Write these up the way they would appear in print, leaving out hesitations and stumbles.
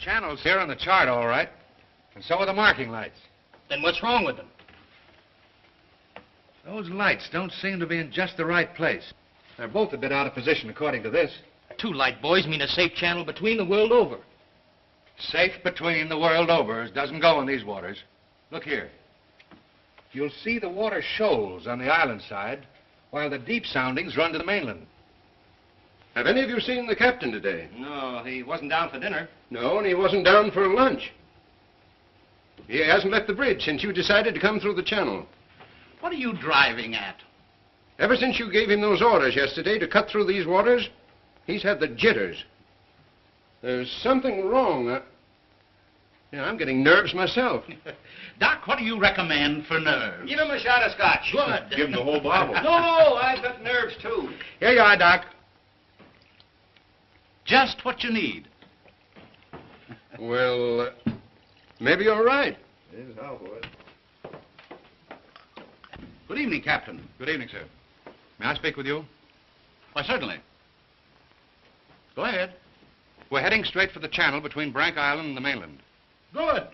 Channel's here on the chart, all right. And so are the marking lights. Then what's wrong with them? Those lights don't seem to be in just the right place. They're both a bit out of position, according to this. 2 light buoys mean a safe channel between the world over. Safe between the world over doesn't go in these waters. Look here. You'll see the water shoals on the island side, while the deep soundings run to the mainland. Have any of you seen the captain today? No, he wasn't down for dinner. No, and he wasn't down for lunch. He hasn't left the bridge since you decided to come through the channel. What are you driving at? Ever since you gave him those orders yesterday to cut through these waters, he's had the jitters. There's something wrong. Yeah, I'm getting nerves myself. Doc, what do you recommend for nerves? Give him a shot of scotch. Good. Give him the whole bottle. No, I've got nerves, too. Here you are, Doc. Just what you need. Well, maybe you're right. Good evening, Captain. Good evening, sir. May I speak with you? Why, certainly. Go ahead. We're heading straight for the channel between Brank Island and the mainland. Good.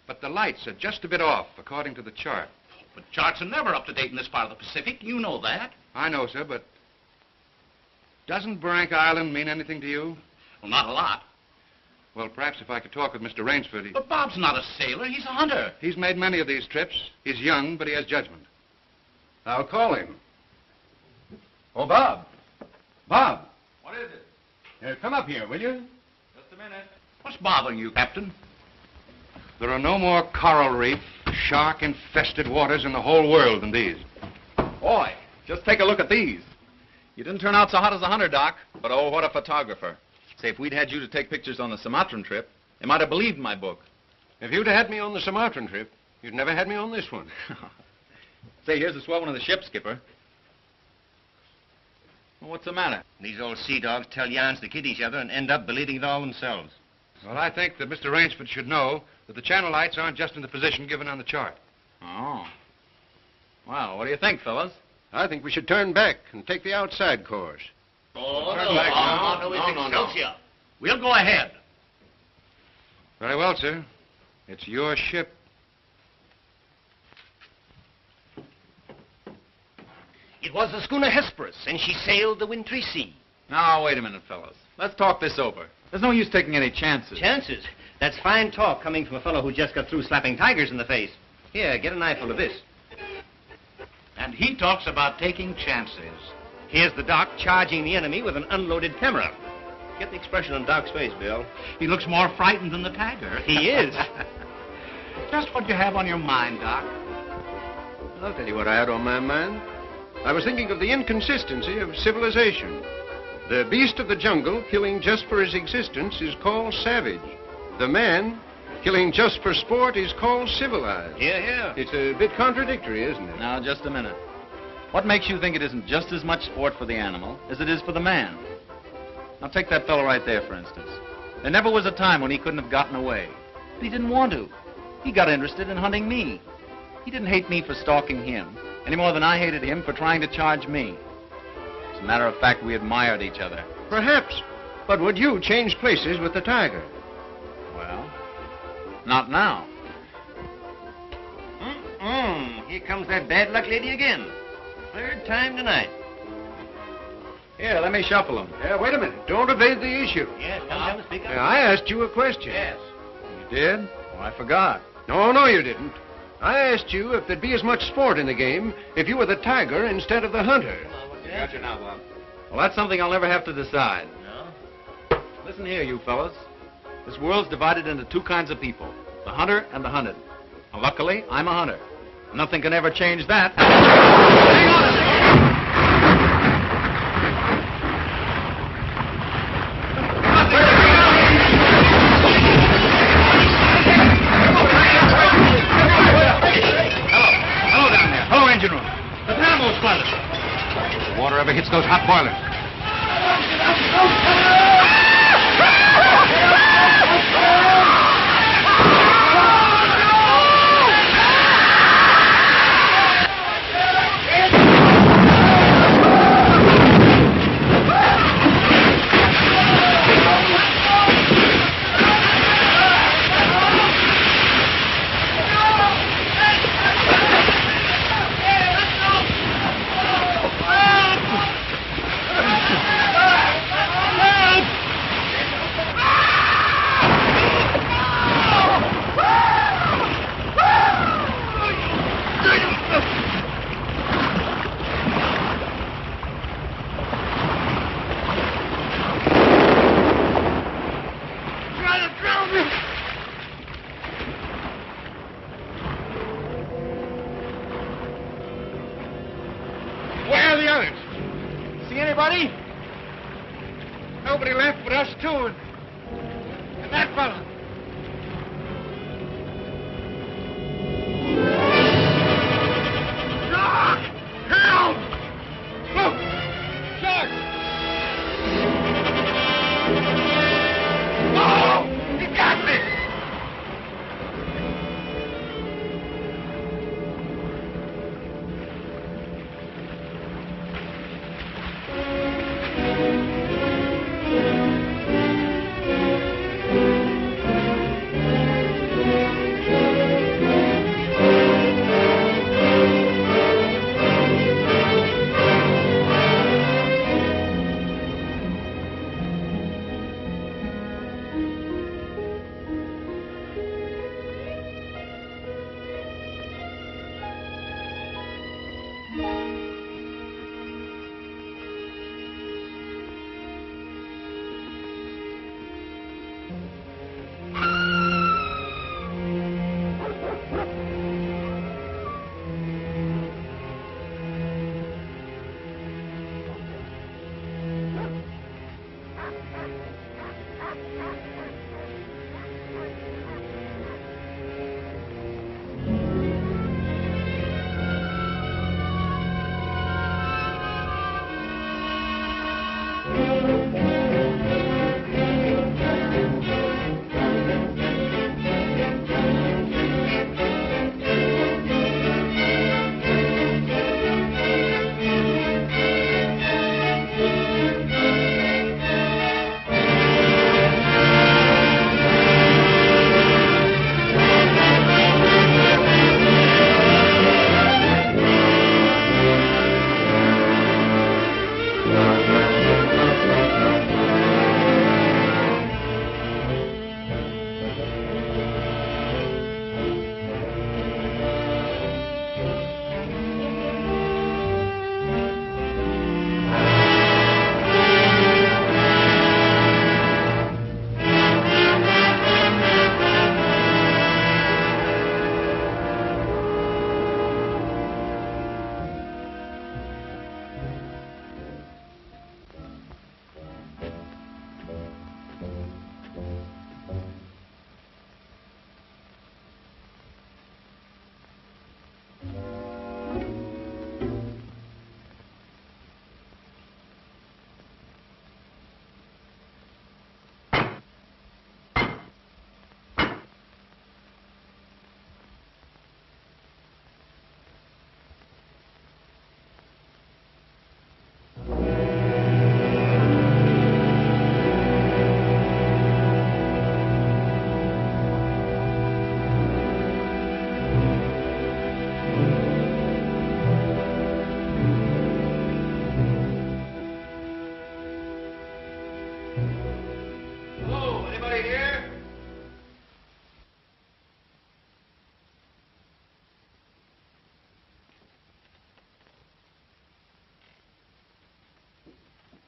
But the lights are just a bit off, according to the chart. But charts are never up to date in this part of the Pacific. You know that. I know, sir, but doesn't Brank Island mean anything to you? Well, not a lot. Well, perhaps if I could talk with Mr. Rainsford. But Bob's not a sailor. He's a hunter. He's made many of these trips. He's young, but he has judgment. I'll call him. Oh, Bob. Bob. What is it? Come up here, will you? Just a minute. What's bothering you, Captain? There are no more coral reef, shark-infested waters in the whole world than these. Boy, just take a look at these. You didn't turn out so hot as a hunter, Doc, but oh, what a photographer. Say, if we'd had you to take pictures on the Sumatran trip, they might have believed my book. If you'd had me on the Sumatran trip, you'd never had me on this one. Say, here's a swell one of the ship, Skipper. Well, what's the matter? These old sea dogs tell yarns to kid each other and end up believing it all themselves. Well, I think that Mr. Rainsford should know that the channel lights aren't just in the position given on the chart. Oh. Well, what do you think, fellas? I think we should turn back and take the outside course. Oh, Turn back now. No. We'll go ahead. Very well, sir. It's your ship. It was the schooner Hesperus, and she sailed the wintry sea. Now, wait a minute, fellas. Let's talk this over. There's no use taking any chances. Chances? That's fine talk coming from a fellow who just got through slapping tigers in the face. Here, get an eyeful of this. And he talks about taking chances. Here's the Doc charging the enemy with an unloaded camera. Get the expression on Doc's face, Bill. He looks more frightened than the tiger. He is. Just what you have on your mind, Doc. I'll tell you what I had on my mind. I was thinking of the inconsistency of civilization. The beast of the jungle, killing just for his existence, is called savage. The man, killing just for sport, is called civilized. Yeah. It's a bit contradictory, isn't it? Now, just a minute. What makes you think it isn't just as much sport for the animal as it is for the man? Now, take that fellow right there, for instance. There never was a time when he couldn't have gotten away. But he didn't want to. He got interested in hunting me. He didn't hate me for stalking him, any more than I hated him for trying to charge me. As a matter of fact, we admired each other. Perhaps. But would you change places with the tiger? Well, not now. Here comes that bad luck lady again. Third time tonight. Here, let me shuffle him. Wait a minute. Don't evade the issue. Yes, come speak up. I asked you a question. Yes. You did? Oh, I forgot. No, you didn't. I asked you if there'd be as much sport in the game if you were the tiger instead of the hunter. Got you now, Bob. Well, that's something I'll never have to decide. No? Listen here, you fellas. This world's divided into 2 kinds of people, the hunter and the hunted. Now, luckily, I'm a hunter. Nothing can ever change that. Hang on a second! Hello down there. Hello, engine room. The Paramount's flooded. The water ever hits those hot boilers. Nobody left but us two and that fella. Doc! Help! Look! Shark! Oh! He got me!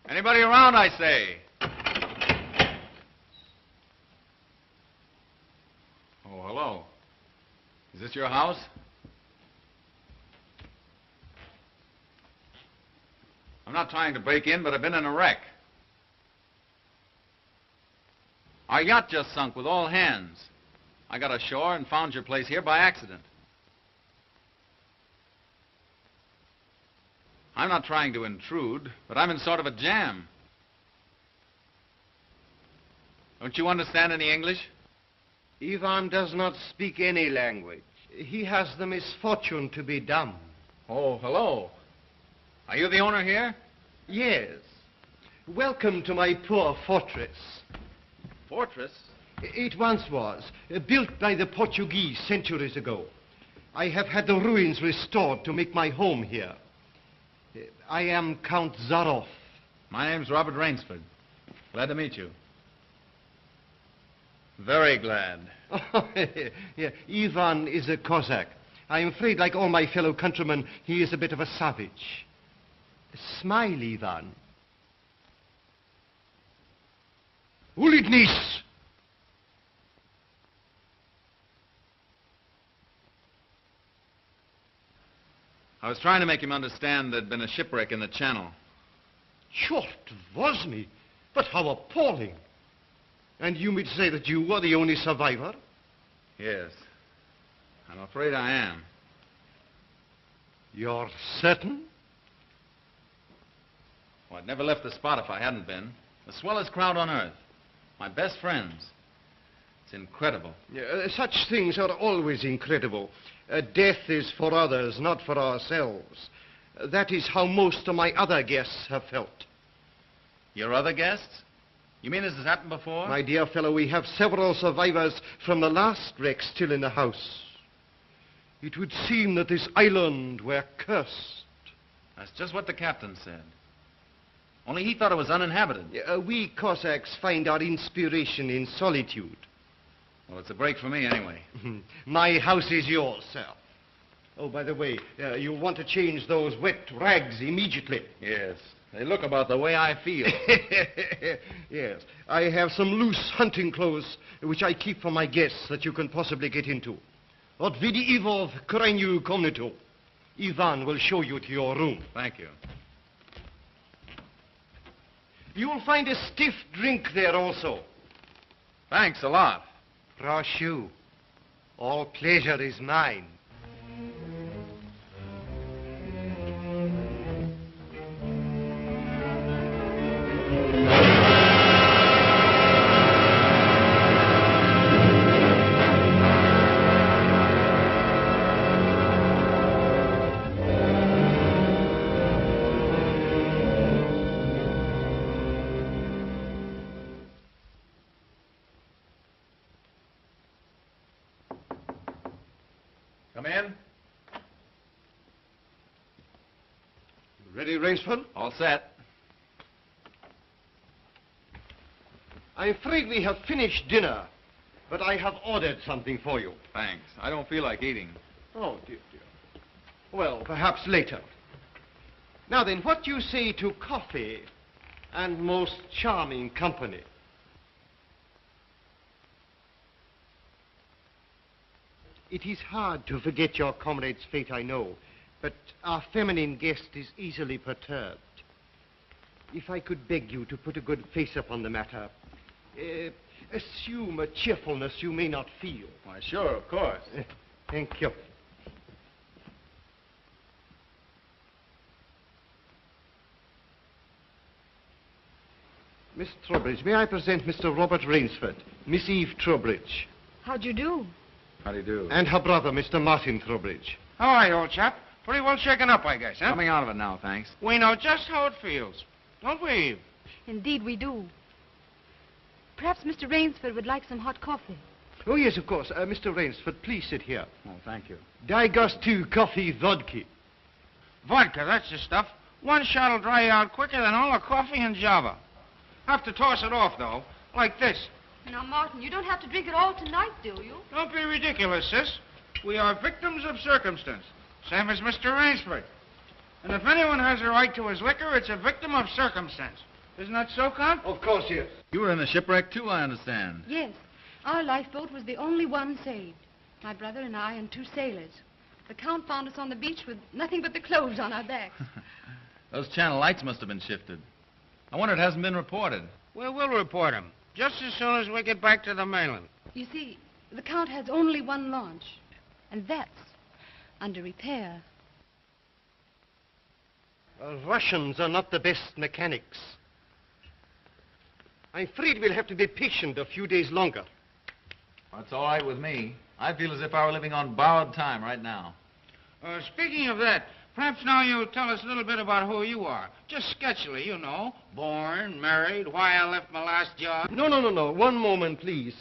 Anybody around, I say? Oh, hello. Is this your house? I'm not trying to break in, but I've been in a wreck. Our yacht just sunk with all hands. I got ashore and found your place here by accident. I'm not trying to intrude, but I'm in sort of a jam. Don't you understand any English? Ivan does not speak any language. He has the misfortune to be dumb. Oh, hello. Are you the owner here? Yes. Welcome to my poor fortress. Fortress? It once was, built by the Portuguese centuries ago. I have had the ruins restored to make my home here. I am Count Zaroff. My name's Robert Rainsford. Glad to meet you. Very glad. Yeah, Ivan is a Cossack. I'm afraid, like all my fellow countrymen, he is a bit of a savage. Smile, Ivan. Ulitnis! I was trying to make him understand there'd been a shipwreck in the channel. Chort возьми! But how appalling. And you mean to say that you were the only survivor? Yes. I'm afraid I am. You're certain? Well, I'd never left the spot if I hadn't been. The swellest crowd on earth. My best friends. It's incredible. Such things are always incredible. Death is for others, not for ourselves. That is how most of my other guests have felt. Your other guests? You mean this has happened before? My dear fellow, we have several survivors from the last wreck still in the house. It would seem that this island were cursed. That's just what the captain said. Only he thought it was uninhabited. We Cossacks find our inspiration in solitude. Well, it's a break for me anyway. My house is yours, sir. Oh, by the way, you'll want to change those wet rags immediately. Yes. They look about the way I feel. Yes. I have some loose hunting clothes which I keep for my guests that you can possibly get into. Od vidi Ivo v krajnju komnatu. Ivan will show you to your room. Thank you. You'll find a stiff drink there also. Thanks a lot. Proszę. All pleasure is mine. Come in. Ready, Rainsford? All set. I'm afraid we have finished dinner, but I have ordered something for you. Thanks. I don't feel like eating. Oh, dear, dear. Well, perhaps later. Now then, what do you say to coffee and most charming company? It is hard to forget your comrade's fate, I know, but our feminine guest is easily perturbed. If I could beg you to put a good face upon the matter, assume a cheerfulness you may not feel. Why, sure, of course. Thank you. Miss Trowbridge, may I present Mr. Robert Rainsford, Miss Eve Trowbridge, How'd you do? How do you do? and her brother, Mr. Martin Trowbridge. All right, old chap. Pretty well shaken up, I guess, huh? Coming out of it now, thanks. We know just how it feels. Don't we, Eve? Indeed, we do. Perhaps Mr. Rainsford would like some hot coffee. Oh, yes, of course. Mr. Rainsford, please sit here. Oh, thank you. Daj gostu coffee vodka. Vodka, that's the stuff. One shot'll dry you out quicker than all the coffee in Java. Have to toss it off, though, like this. Now, Martin, you don't have to drink it all tonight, do you? Don't be ridiculous, sis. We are victims of circumstance, same as Mr. Rainsford. And if anyone has a right to his liquor, it's a victim of circumstance. Isn't that so, Count? Of course, yes. You were in the shipwreck, too, I understand. Yes. Our lifeboat was the only one saved. My brother and I and two sailors. The Count found us on the beach with nothing but the clothes on our backs. Those channel lights must have been shifted. I wonder it hasn't been reported. Well, we'll report him, just as soon as we get back to the mainland. You see, the Count has only one launch, and that's under repair. Russians are not the best mechanics. I'm afraid we'll have to be patient a few days longer. That's all right with me. I feel as if I were living on borrowed time right now. Speaking of that, perhaps now you'll tell us a little bit about who you are. Just sketchily, you know. Born, married, why I left my last job. No. One moment, please.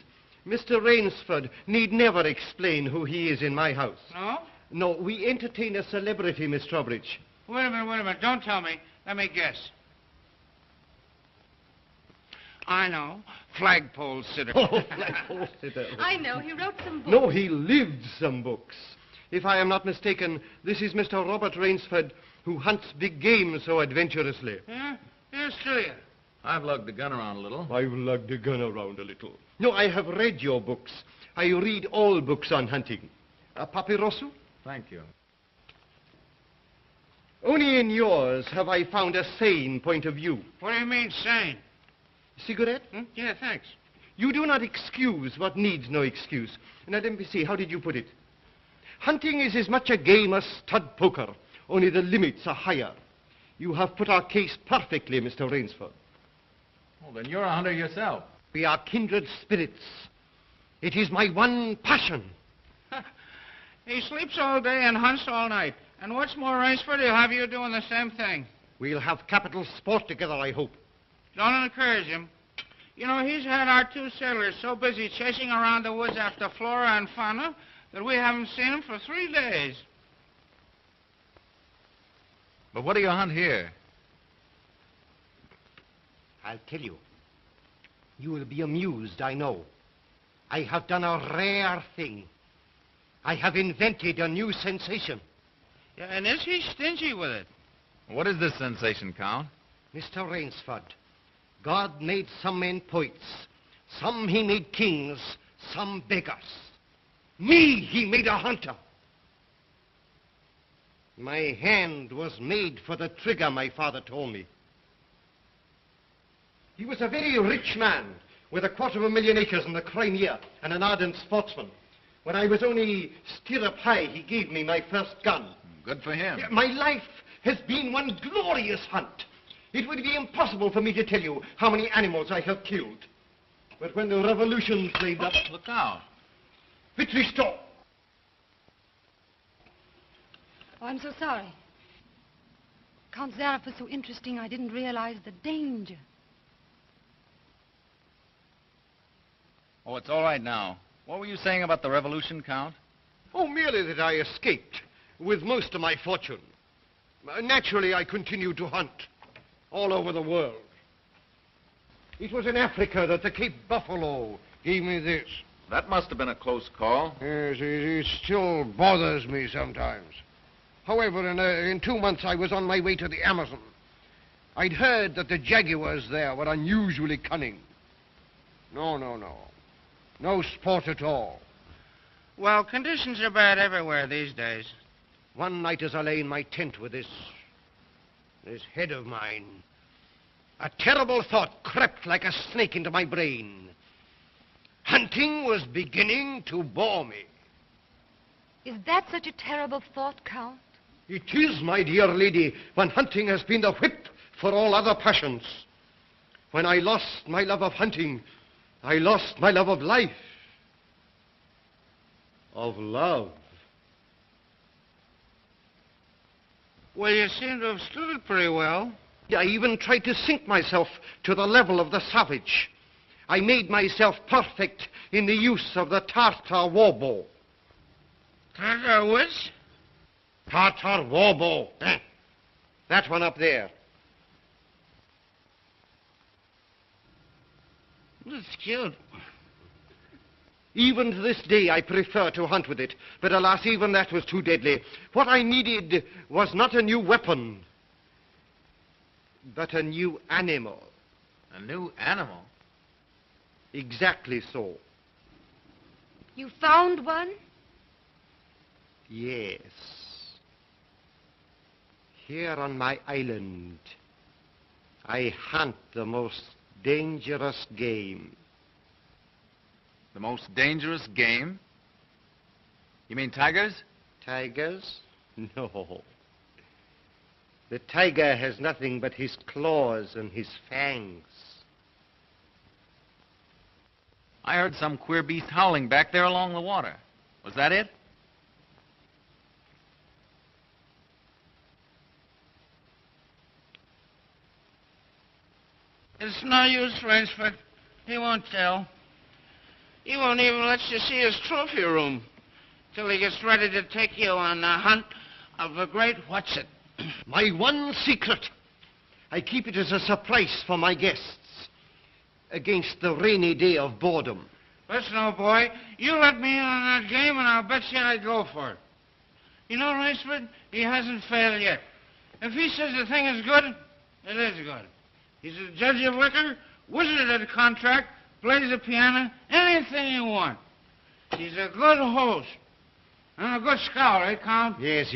Mr. Rainsford need never explain who he is in my house. No? No, we entertain a celebrity, Miss Trowbridge. Wait a minute. Don't tell me. Let me guess. I know. Flagpole sitter. Oh, flagpole sitter. I know. He wrote some books. No, he lived some books. If I am not mistaken, this is Mr. Robert Rainsford, who hunts big game so adventurously. Yeah? Here's to you. I've lugged the gun around a little. I've lugged the gun around a little. No, I have read your books. I read all books on hunting. Papirosu? Thank you. Only in yours have I found a sane point of view. What do you mean, sane? Cigarette? Yeah, thanks. You do not excuse what needs no excuse. Now, let me see, how did you put it? Hunting is as much a game as stud poker, only the limits are higher. You have put our case perfectly, Mr. Rainsford. Well, then you're a hunter yourself. We are kindred spirits. It is my one passion. He sleeps all day and hunts all night. And what's more, Rainsford, he'll have you doing the same thing. We'll have capital sport together, I hope. Don't encourage him. You know, he's had our 2 sailors so busy chasing around the woods after flora and fauna that we haven't seen him for 3 days. But what do you hunt here? I'll tell you. You will be amused, I know. I have done a rare thing. I have invented a new sensation. Yeah, and is he stingy with it? What is this sensation, Count? Mr. Rainsford, God made some men poets. Some he made kings, some beggars. Me he made a hunter. My hand was made for the trigger, my father told me. He was a very rich man with 250,000 acres in the Crimea and an ardent sportsman. When I was only stirrup high, he gave me my first gun. Good for him. My life has been one glorious hunt. It would be impossible for me to tell you how many animals I have killed. But when the revolution flamed up... Look out. Victory stop! Oh, I'm so sorry. Count Zaroff was so interesting, I didn't realize the danger. Oh, it's all right now. What were you saying about the revolution, Count? Oh, merely that I escaped with most of my fortune. Naturally, I continued to hunt all over the world. It was in Africa that the Cape Buffalo gave me this. That must have been a close call. Yes, it still bothers me sometimes. However, in 2 months, I was on my way to the Amazon. I'd heard that the jaguars there were unusually cunning. No. No sport at all. Well, conditions are bad everywhere these days. One night as I lay in my tent with this head of mine, a terrible thought crept like a snake into my brain. Hunting was beginning to bore me. Is that such a terrible thought, Count? It is, my dear lady, when hunting has been the whip for all other passions. When I lost my love of hunting, I lost my love of life. Of love. Well, you seem to have stood it pretty well. I even tried to sink myself to the level of the savage. I made myself perfect in the use of the Tartar war bow. Tartar which? Tartar war bow. That one up there. That's cute. Even to this day, I prefer to hunt with it. But alas, even that was too deadly. What I needed was not a new weapon, but a new animal. A new animal? Exactly so. You found one? Yes. Here on my island, I hunt the most dangerous game. The most dangerous game? You mean tigers? Tigers? No. The tiger has nothing but his claws and his fangs. I heard some queer beast howling back there along the water. Was that it? It's no use, Rainsford. He won't tell. He won't even let you see his trophy room till he gets ready to take you on the hunt of the great What's-It. My one secret. I keep it as a surprise for my guests against the rainy day of boredom. Listen, old boy, you let me in on that game and I'll bet you I'd go for it. You know, Rainsford, he hasn't failed yet. If he says the thing is good, it is good. He's a judge of liquor, wizard at a contract, plays the piano, anything you want. He's a good host. And a good scout, eh, Count? Yes.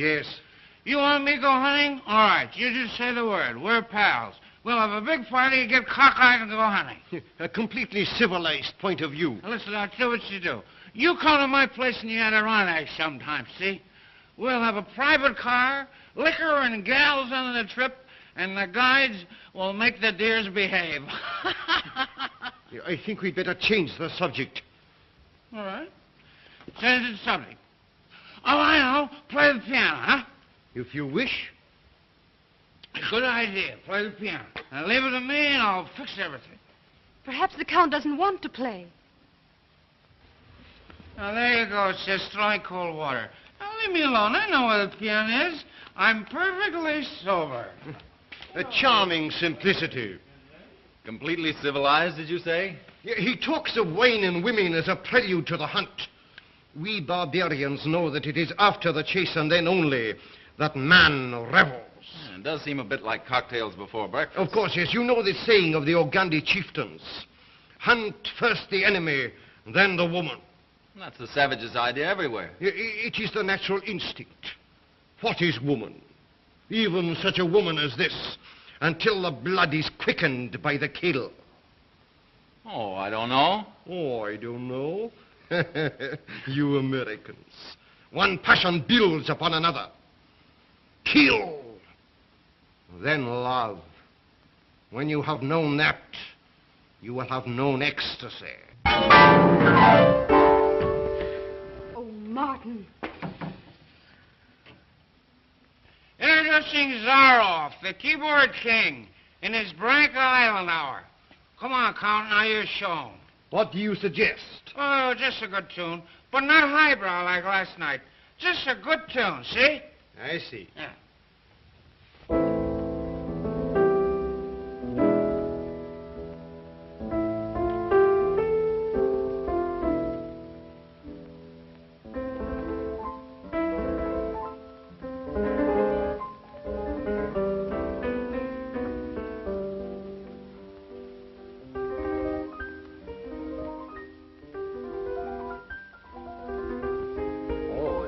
You want me to go hunting? All right, you just say the word. We're pals. We'll have a big party, get cockeyed, and go hunting. A completely civilized point of view. Now, listen, I'll tell you what you do. You come to my place and you had a run act sometime, see? We'll have a private car, liquor and gals on the trip, and the guides will make the deers behave. I think we'd better change the subject. All right. Change the subject. Oh, I know. Play the piano, huh? If you wish. Good idea. Play the piano. Now leave it to me and I'll fix everything. Perhaps the Count doesn't want to play. Now, there you go. It's just throwing cold water. Now, leave me alone. I know where the piano is. I'm perfectly sober. A charming simplicity. Completely civilized, did you say? He talks of wine and women as a prelude to the hunt. We barbarians know that it is after the chase and then only that man revels. It does seem a bit like cocktails before breakfast. Of course, yes. You know the saying of the Ogandi chieftains. Hunt first the enemy, then the woman. That's the savage's idea everywhere. It is the natural instinct. What is woman? Even such a woman as this, until the blood is quickened by the kill. Oh, I don't know. Oh, I don't know. You Americans. One passion builds upon another. Kill. Then love. When you have known that, you will have known ecstasy. Oh, Martin. Introducing Zaroff, the keyboard king, in his Branca Island hour. Come on, Count, now you show 'em. What do you suggest? Oh, just a good tune, but not highbrow like last night. Just a good tune, see? I see. Yeah.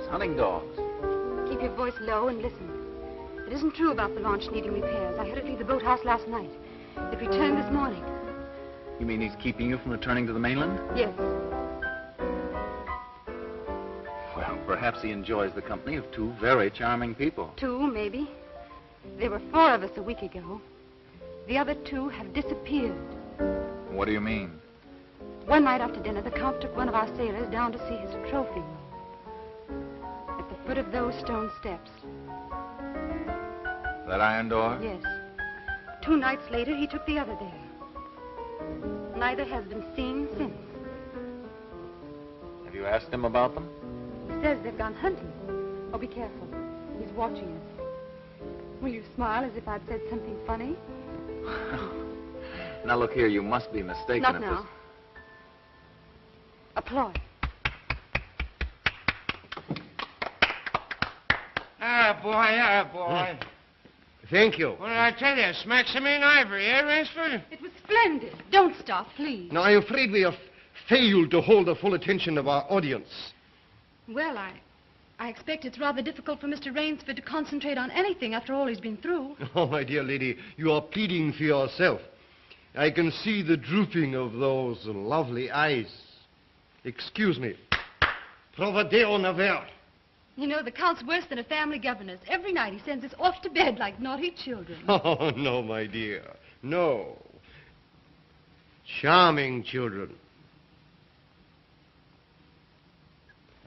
Hunting dogs. Keep your voice low and listen. It isn't true about the launch needing repairs. I had it leave the boathouse last night. It returned this morning. You mean he's keeping you from returning to the mainland? Yes. Well, perhaps he enjoys the company of two very charming people. Two, maybe. There were 4 of us a week ago. The other 2 have disappeared. What do you mean? One night after dinner, the Count took one of our sailors down to see his trophy room. At the foot of those stone steps. That iron door? Yes. 2 nights later, he took the other there. Neither has been seen since. Have you asked him about them? He says they've gone hunting. Oh, be careful. He's watching us. Will you smile as if I'd said something funny? Now, look here, you must be mistaken. Not if now. this- Applause. Ah, boy. Thank you. What did I tell you? Smack some in ivory, eh, Rainsford? It was splendid. Don't stop, please. Now, I'm afraid we have failed to hold the full attention of our audience. Well, I expect it's rather difficult for Mr. Rainsford to concentrate on anything after all he's been through. Oh, my dear lady, you are pleading for yourself. I can see the drooping of those lovely eyes. Excuse me. Provadeo naver. You know, the Count's worse than a family governess. Every night he sends us off to bed like naughty children. Oh, no, my dear. No. Charming children.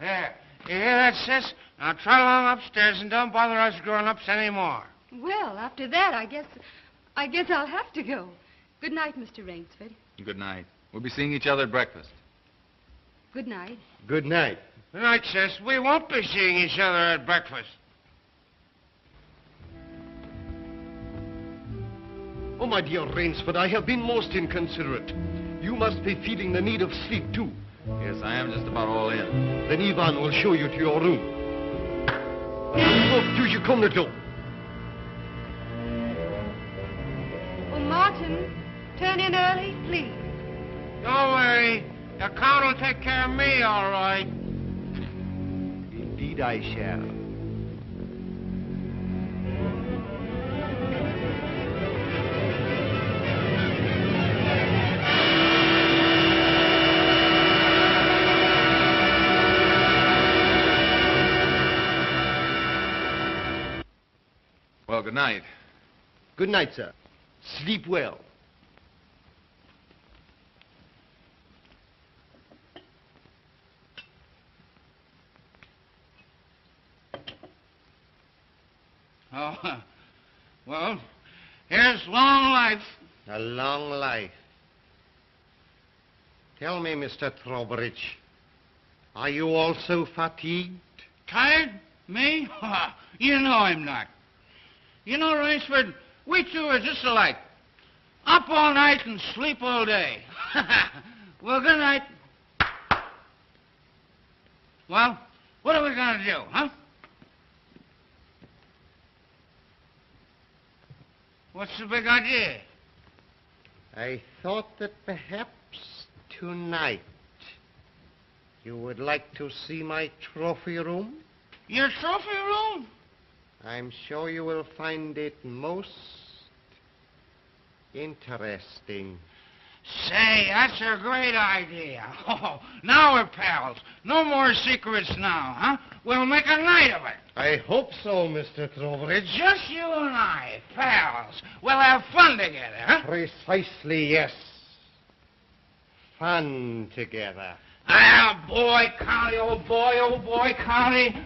There. You hear that, sis? Now trot along upstairs and don't bother us grown-ups anymore. Well, after that, I guess I'll have to go. Good night, Mr. Rainsford. Good night. We'll be seeing each other at breakfast. Good night. Good night. Good night, sis. We won't be seeing each other at breakfast. Oh, my dear Rainsford, I have been most inconsiderate. You must be feeling the need of sleep, too. Yes, I am just about all in. Then Ivan will show you to your room. Oh, tu come the door. Oh, Martin, turn in early, please. Don't worry. The Count will take care of me, all right. Indeed I shall. Good night. Good night, sir. Sleep well. Oh, well, here's long life. A long life. Tell me, Mr. Trowbridge, are you also fatigued? Tired? Me? You know I'm not. You know, Rainsford, we two are just alike. Up all night and sleep all day. Well, good night. Well, what are we going to do, huh? What's the big idea? I thought that perhaps tonight you would like to see my trophy room. Your trophy room? I'm sure you will find it most interesting. Say, that's a great idea. Oh, now we're pals. No more secrets now, huh? We'll make a night of it. I hope so, Mr. Trowbridge. Just you and I, pals. We'll have fun together, huh? Precisely, yes. Fun together. Ah, boy, Connie, old boy, Connie.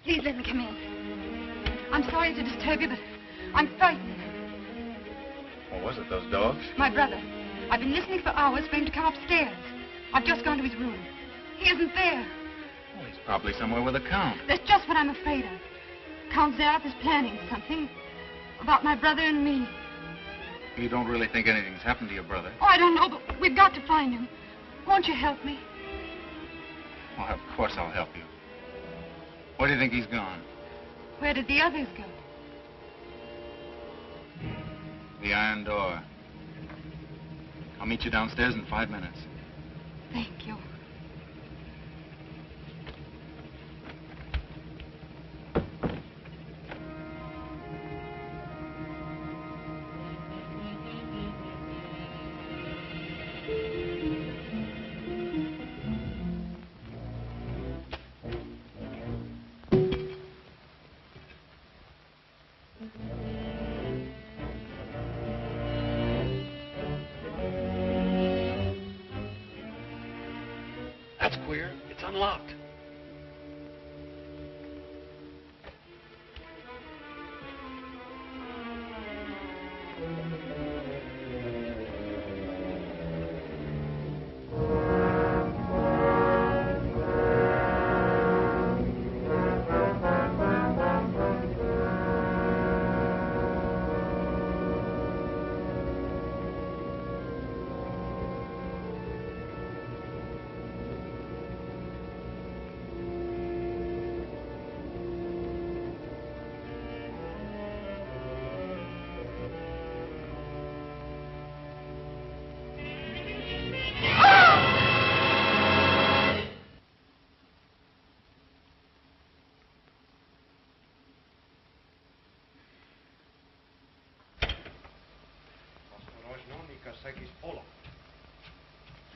Please let me come in. I'm sorry to disturb you, but I'm frightened. What was it, those dogs? My brother. I've been listening for hours for him to come upstairs. I've just gone to his room. He isn't there. Well, he's probably somewhere with the Count. That's just what I'm afraid of. Count Zaroff is planning something about my brother and me. You don't really think anything's happened to your brother? Oh, I don't know, but we've got to find him. Won't you help me? Well, of course I'll help you. Where do you think he's gone? Where did the others go? The iron door. I'll meet you downstairs in 5 minutes. Thank you. That's queer. It's unlocked.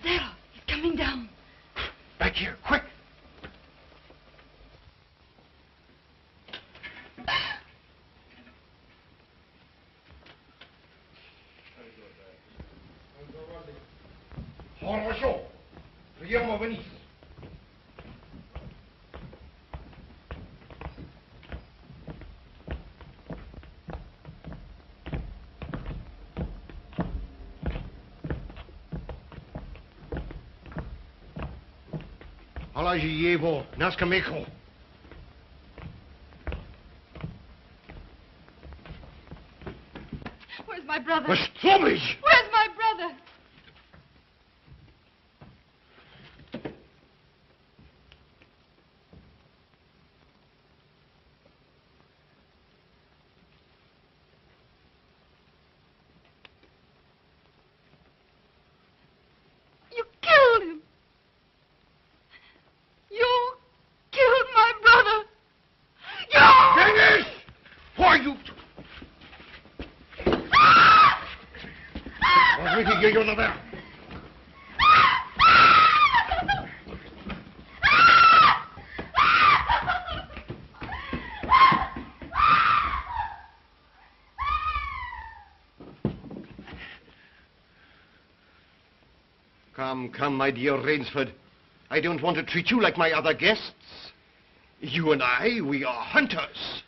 Zaroff, he's coming down. Back here, quick. Хорошо. Прямо вниз. Положи его на скамейку. Where's my brother? Trowbridge! Where's my brother? sweetie, you're not there. Come, my dear Rainsford. I don't want to treat you like my other guests. You and I, we are hunters.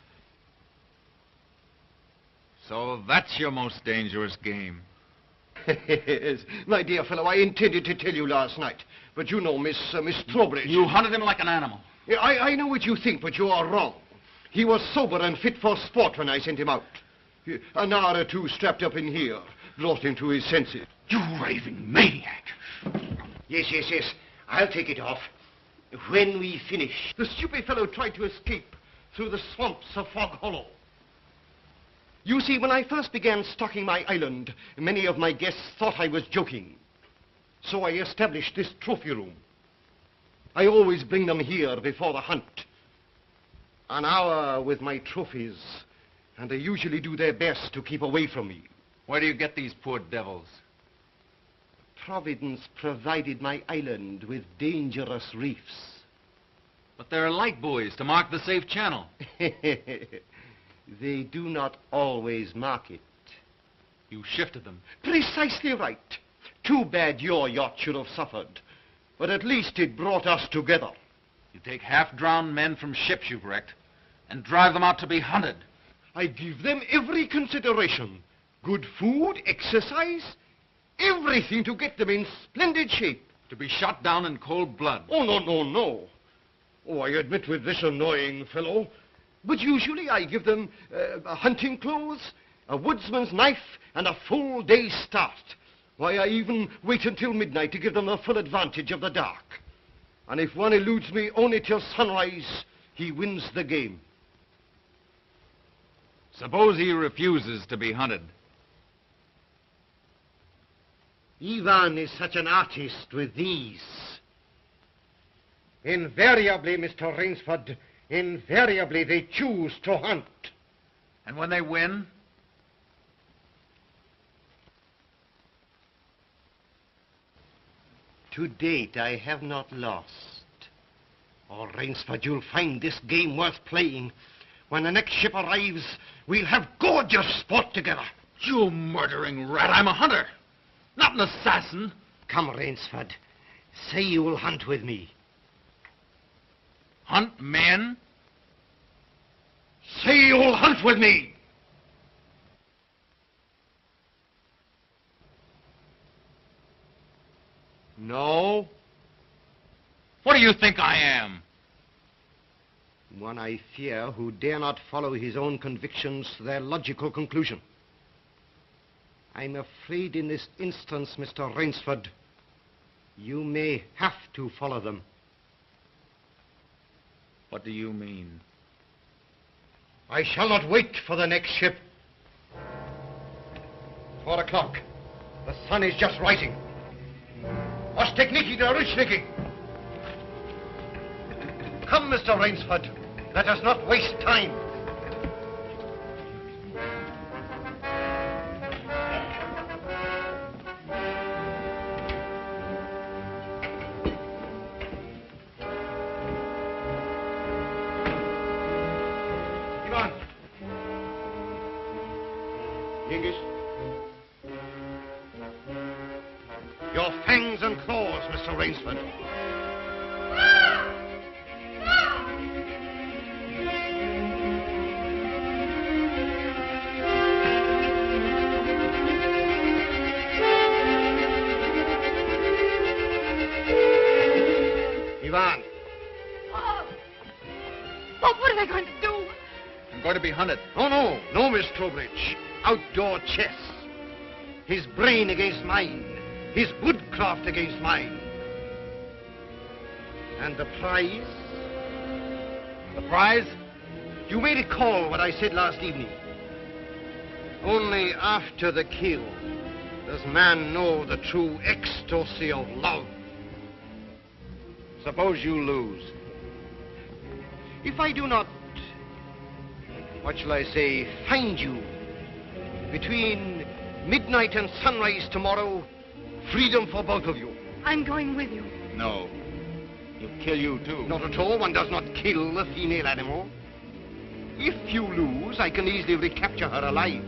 So that's your most dangerous game. Yes, my dear fellow, I intended to tell you last night. But you know, Miss Trowbridge... You hunted him like an animal. I know what you think, but you are wrong. He was sober and fit for sport when I sent him out. An hour or two strapped up in here brought him to his senses. You raving maniac. Yes. I'll take it off. When we finish. The stupid fellow tried to escape through the swamps of Fog Hollow. You see, when I first began stocking my island, many of my guests thought I was joking. So I established this trophy room. I always bring them here before the hunt. An hour with my trophies, and they usually do their best to keep away from me. Where do you get these poor devils? Providence provided my island with dangerous reefs. But there are light buoys to mark the safe channel. They do not always mark it. You shifted them. Precisely right. Too bad your yacht should have suffered. But at least it brought us together. You take half-drowned men from ships you've wrecked and drive them out to be hunted. I give them every consideration. Good food, exercise, everything to get them in splendid shape. To be shot down in cold blood. Oh, no. Oh, I admit with this annoying fellow. But usually I give them hunting clothes, a woodsman's knife, and a full day's start. Why, I even wait until midnight to give them the full advantage of the dark. And if one eludes me only till sunrise, he wins the game. Suppose he refuses to be hunted. Ivan is such an artist with these. Invariably, Mr. Rainsford, invariably they choose to hunt. And when they win? To date, I have not lost. Oh, Rainsford, you'll find this game worth playing. When the next ship arrives, we'll have gorgeous sport together. You murdering rat, I'm a hunter, not an assassin. Come, Rainsford. Say you will hunt with me. Hunt men? Say you'll hunt with me! No? What do you think I am? One, I fear, who dare not follow his own convictions to their logical conclusion. I'm afraid in this instance, Mr. Rainsford, you may have to follow them. What do you mean? I shall not wait for the next ship. 4 o'clock. The sun is just rising. Ostekniki der Rushniki. Come, Mr. Rainsford. Let us not waste time. Ivan. Hingis. Your fangs and claws, Mr. Rainsford. Ivan. Oh, what are they going to do? I'm going to be hunted. Oh, no, Miss Trowbridge. Outdoor chess. His brain against mine. His woodcraft against mine. And the prize? The prize? You may recall what I said last evening. Only after the kill does man know the true ecstasy of love. Suppose you lose. If I do not, what shall I say, find you between Midnight and sunrise tomorrow, freedom for both of you. I'm going with you. No. He'll kill you, too. Not at all. One does not kill a female animal. If you lose, I can easily recapture her alive.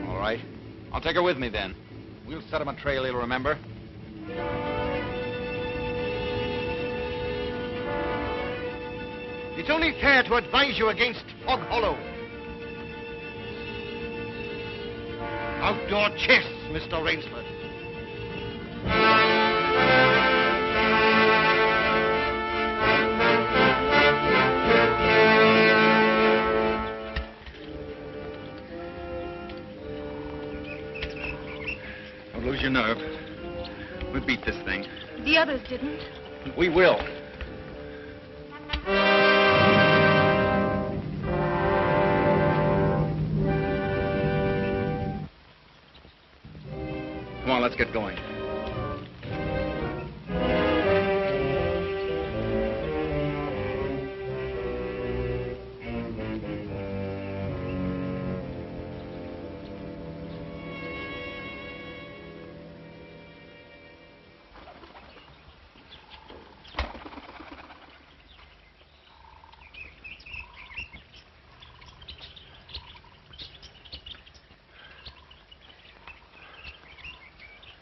All right. I'll take her with me, then. We'll set him a trail he'll remember. It's only fair to advise you against Fog Hollow. Outdoor chess, Mr. Rainsford. Don't lose your nerve. We'll beat this thing. The others didn't. We will. Come on, let's get going.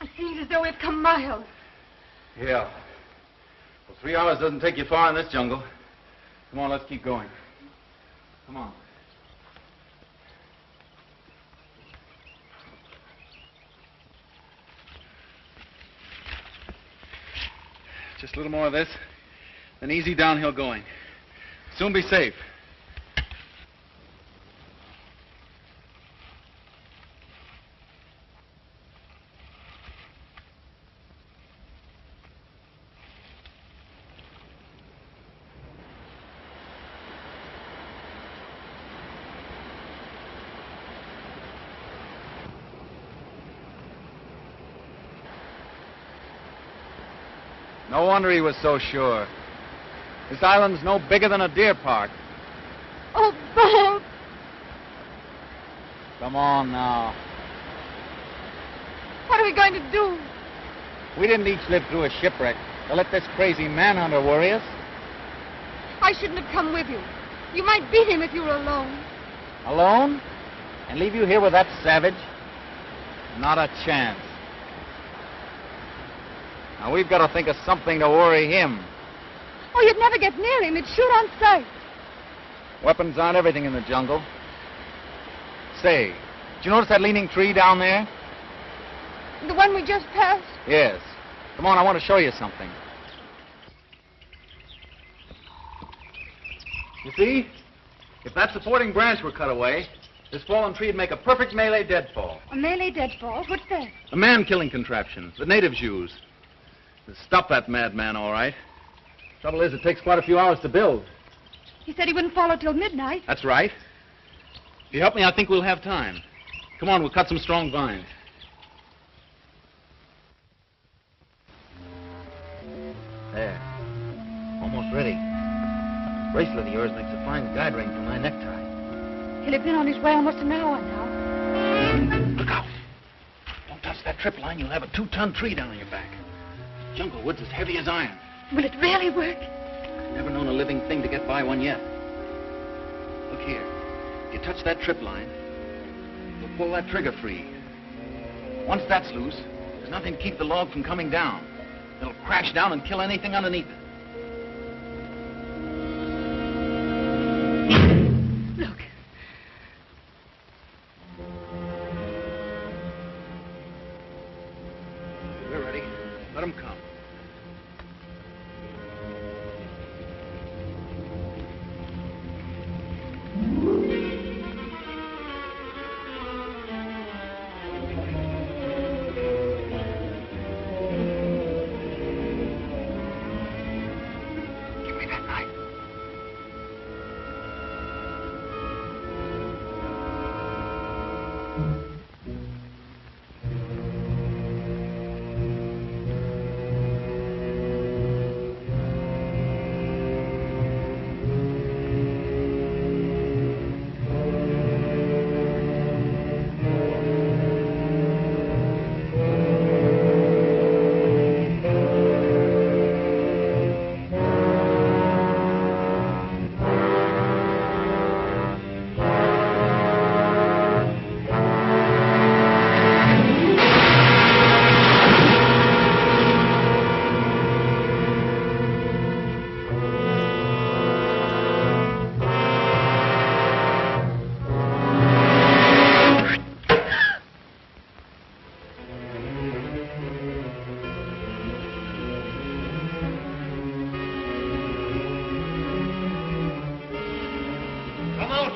It seems as though we've come miles. Yeah. Well, 3 hours doesn't take you far in this jungle. Come on, let's keep going. Come on. Just a little more of this, then easy downhill going. Soon be safe. No wonder he was so sure. This island's no bigger than a deer park. Oh, Bob! Come on now. What are we going to do? We didn't each live through a shipwreck to let this crazy manhunter worry us. I shouldn't have come with you. You might beat him if you were alone. Alone? And leave you here with that savage? Not a chance. Now, we've got to think of something to worry him. Oh, you'd never get near him. He'd shoot on sight. Weapons aren't everything in the jungle. Say, did you notice that leaning tree down there? The one we just passed? Yes. Come on, I want to show you something. You see? If that supporting branch were cut away, this fallen tree would make a perfect melee deadfall. A melee deadfall? What's that? A man-killing contraption the natives use. It'll stop that madman, all right. Trouble is, it takes quite a few hours to build. He said he wouldn't follow till midnight. That's right. If you help me, I think we'll have time. Come on, we'll cut some strong vines. There. Almost ready. The bracelet of yours makes a fine guide ring for my necktie. He'll have been on his way almost an hour now. Look out. Don't touch that trip line. You'll have a 2-ton tree down on your back. Jungle wood's as heavy as iron. Will it really work? Never known a living thing to get by one yet. Look here. If you touch that trip line, you'll pull that trigger free. Once that's loose, there's nothing to keep the log from coming down. It'll crash down and kill anything underneath it. Look. We're ready. Let them come.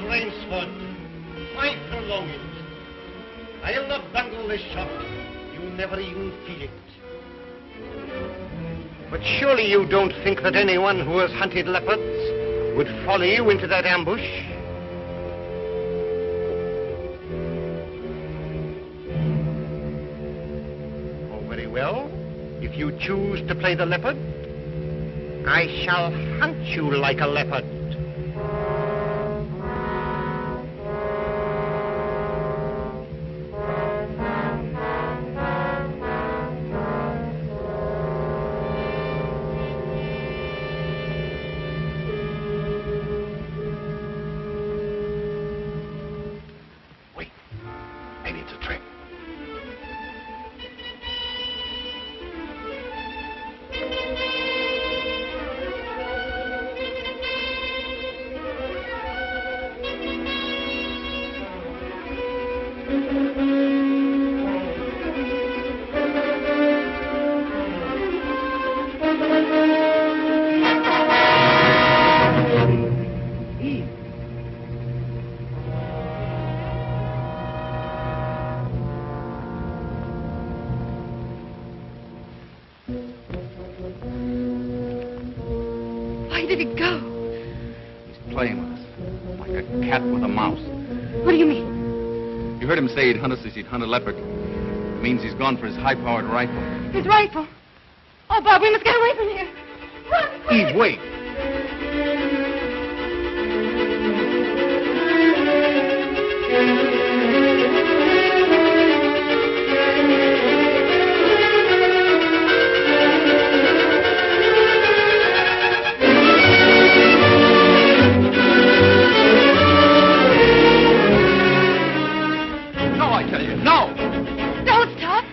Rainsford, why prolong it? I'll not bungle this shot. You'll never even feel it. But surely you don't think that anyone who has hunted leopards would follow you into that ambush? Oh, very well. If you choose to play the leopard, I shall hunt you like a leopard. Where did he go? He's playing with us, like a cat with a mouse. What do you mean? You heard him say he'd hunt us as he'd hunt a leopard. It means he's gone for his high-powered rifle. His rifle. Oh, Bob, we must get away from here. Run, quick! Eve, wait. No, I tell you, no! Don't stop.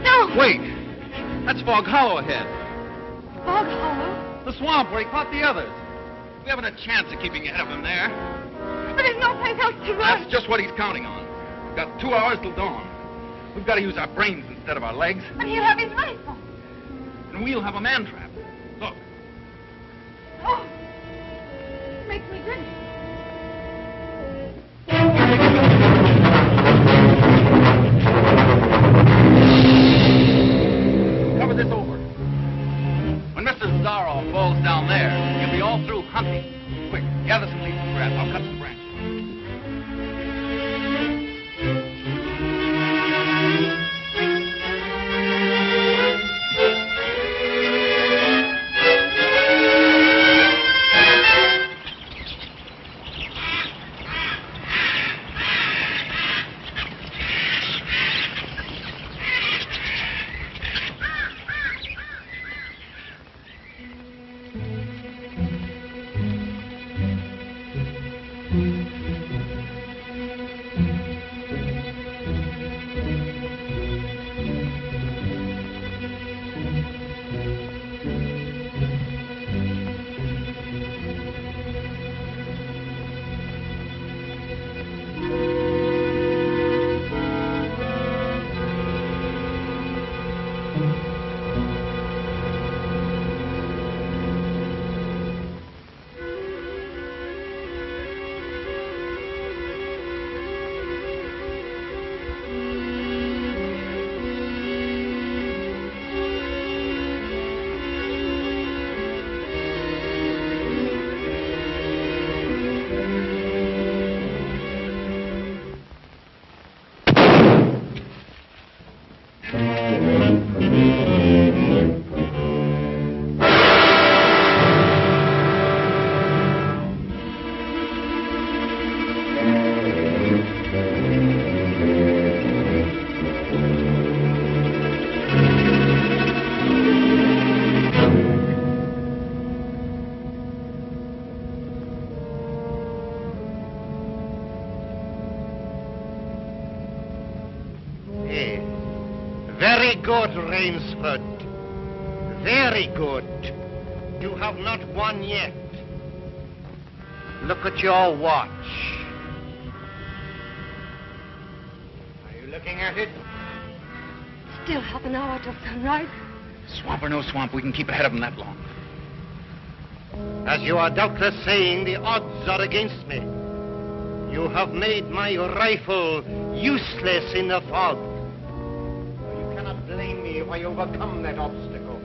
No. Wait. That's Fog Hollow ahead. Fog Hollow? The swamp where he caught the others. We haven't a chance of keeping ahead of him there. But there's no place else to run. That's just what he's counting on. We've got 2 hours till dawn. We've got to use our brains instead of our legs. But he'll have his rifle. And we'll have a man trap. Look. Oh. Makes me grin. Cover this over. When Mr. Zaroff falls down there, he'll be all through hunting. Quick, gather some leaves and grass. I'll cut some branches. Very good, Rainsford. Very good. You have not won yet. Look at your watch. Are you looking at it? Still half an hour till sunrise. Swamp or no swamp, we can keep ahead of him that long. As you are doubtless saying, the odds are against me. You have made my rifle useless in the fog. You cannot blame me if I overcome that obstacle.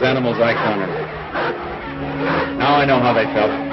animals I cornered. Now I know how they felt.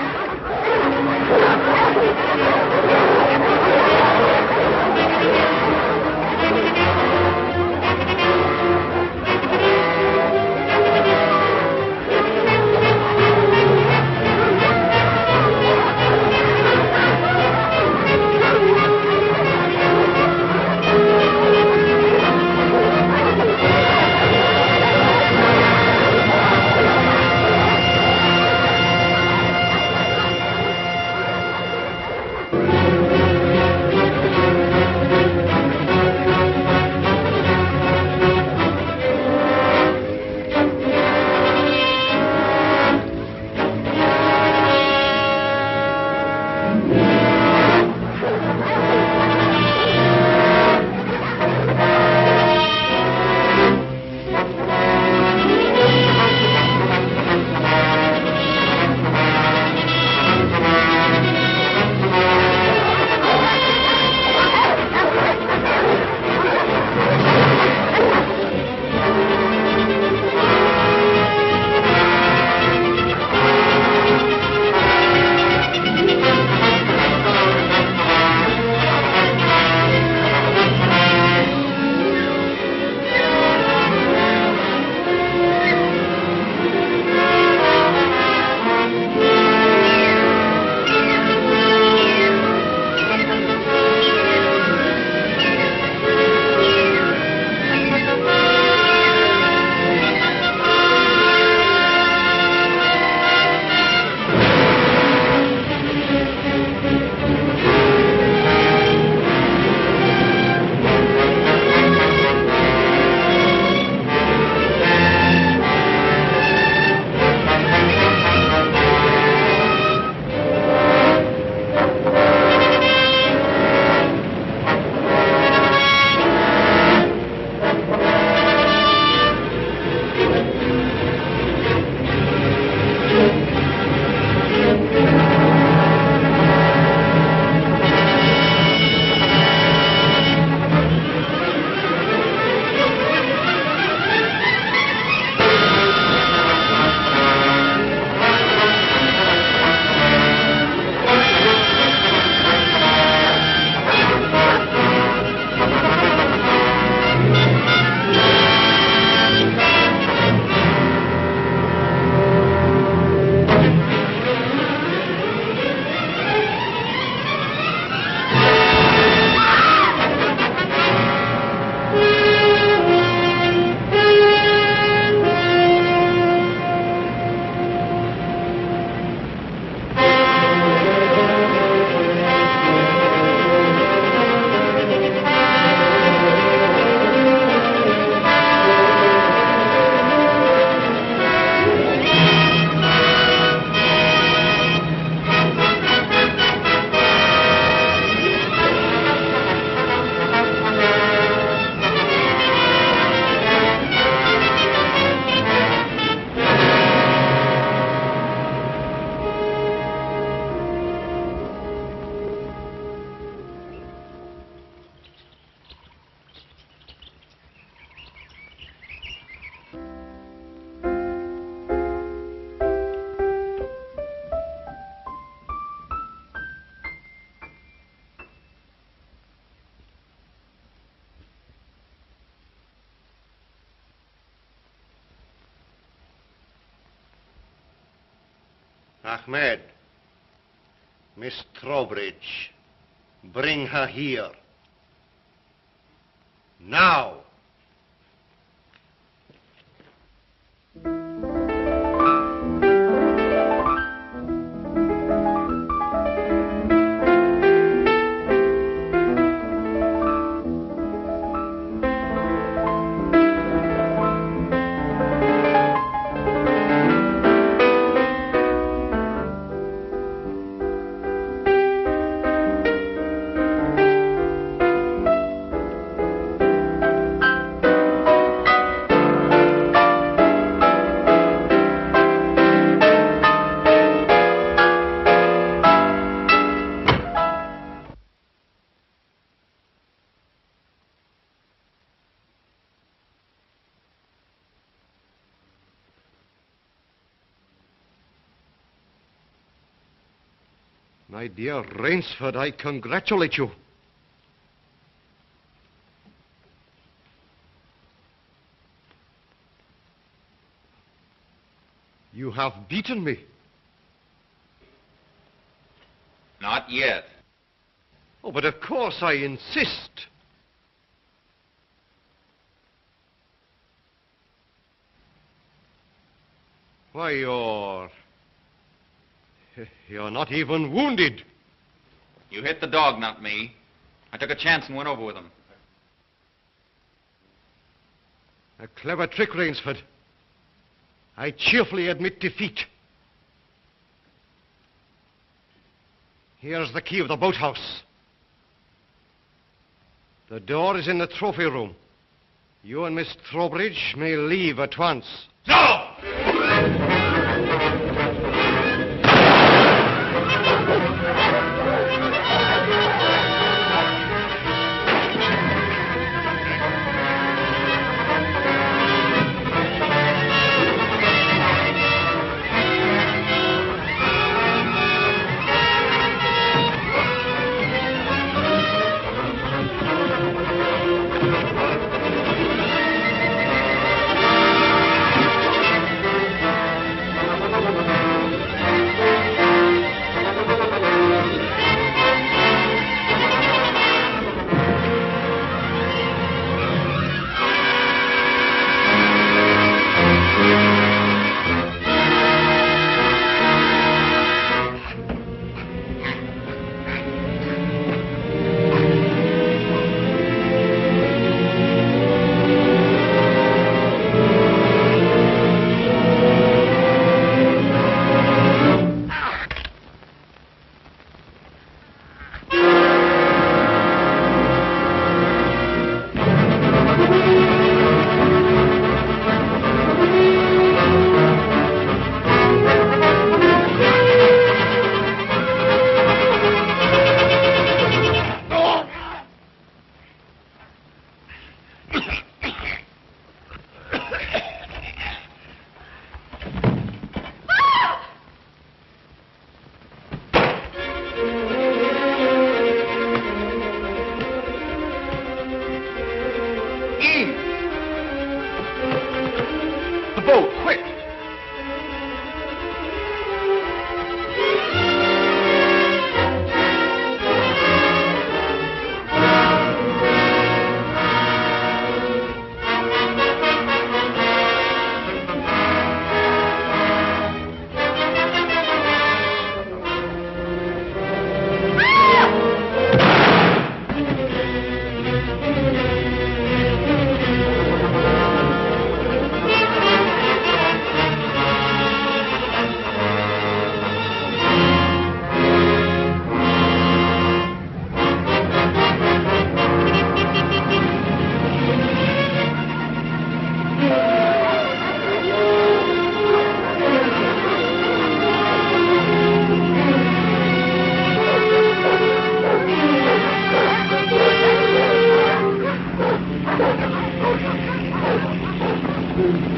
Ahmed, Miss Trowbridge, bring her here. Now. My dear Rainsford, I congratulate you. You have beaten me. Not yet. Oh, but of course I insist. Why, you're not even wounded. You hit the dog, not me. I took a chance and went over with him. A clever trick, Rainsford. I cheerfully admit defeat. Here's the key of the boathouse. The door is in the trophy room. You and Miss Trowbridge may leave at once. No!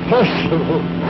Impossible.